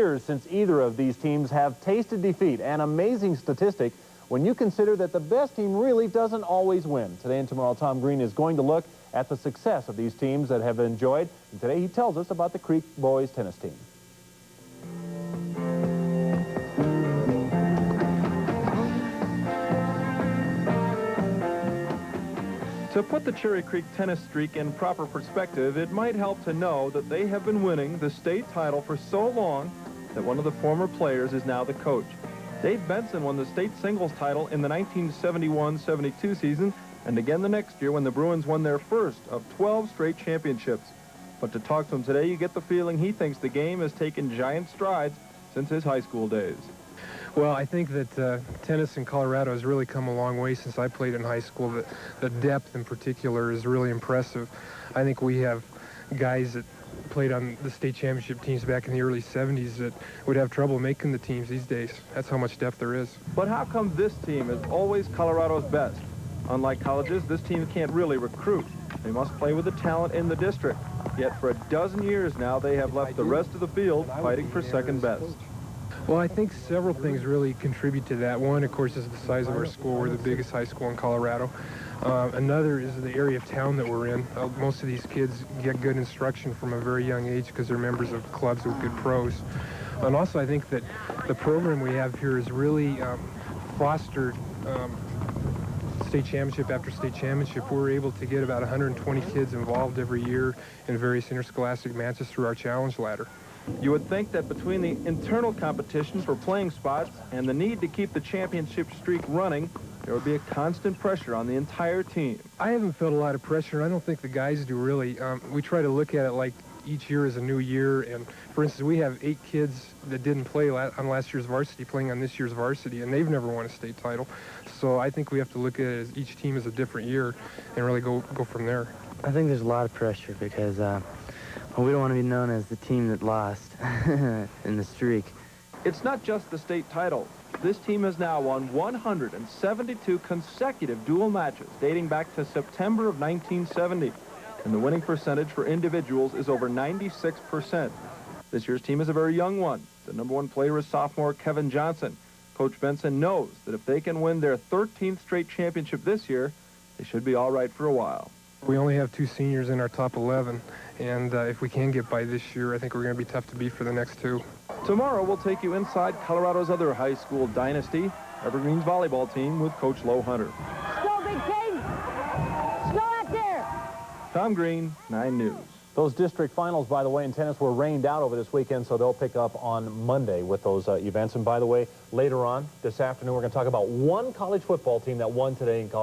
years since either of these teams have tasted defeat. An amazing statistic when you consider that the best team really doesn't always win. Today and tomorrow, Tom Green is going to look at the success of these teams that have enjoyed. And today he tells us about the Creek boys tennis team. To put the Cherry Creek tennis streak in proper perspective, it might help to know that they have been winning the state title for so long that one of the former players is now the coach. Dave Benson won the state singles title in the 1971-72 season and again the next year when the Bruins won their first of 12 straight championships. But to talk to him today, you get the feeling he thinks the game has taken giant strides since his high school days. Well, I think that tennis in Colorado has really come a long way since I played in high school. The depth in particular is really impressive. I think we have guys that played on the state championship teams back in the early 70s that would have trouble making the teams these days. That's how much depth there is. But how come this team is always Colorado's best? Unlike colleges, this team can't really recruit. They must play with the talent in the district. Yet for a dozen years now, they have left the rest of the field fighting for second best. Well, I think several things really contribute to that. One, of course, is the size of our school. We're the biggest high school in Colorado. Another is the area of town that we're in. Most of these kids get good instruction from a very young age because they're members of clubs with good pros. And also, I think that the program we have here has really fostered state championship after state championship. We're able to get about 120 kids involved every year in various interscholastic matches through our challenge ladder. You would think that between the internal competition for playing spots and the need to keep the championship streak running, there would be a constant pressure on the entire team. I haven't felt a lot of pressure. I don't think the guys do really. We try to look at it like each year is a new year. And for instance, we have 8 kids that didn't play on last year's varsity playing on this year's varsity, and they've never won a state title. So I think we have to look at it as each team is a different year and really go from there. I think there's a lot of pressure because well, we don't want to be known as the team that lost in the streak. It's not just the state title. This team has now won 172 consecutive dual matches dating back to September of 1970. And the winning percentage for individuals is over 96%. This year's team is a very young one. The #1 player is sophomore Kevin Johnson. Coach Benson knows that if they can win their 13th straight championship this year, they should be all right for a while. We only have 2 seniors in our top 11, and if we can get by this year, I think we're going to be tough to beat for the next 2. Tomorrow, we'll take you inside Colorado's other high school dynasty, Evergreen's volleyball team with Coach Lo Hunter. Go, Big King! Go out there! Tom Green, 9 News. Those district finals, by the way, in tennis were rained out over this weekend, so they'll pick up on Monday with those events. And by the way, later on this afternoon, we're going to talk about one college football team that won today in Colorado.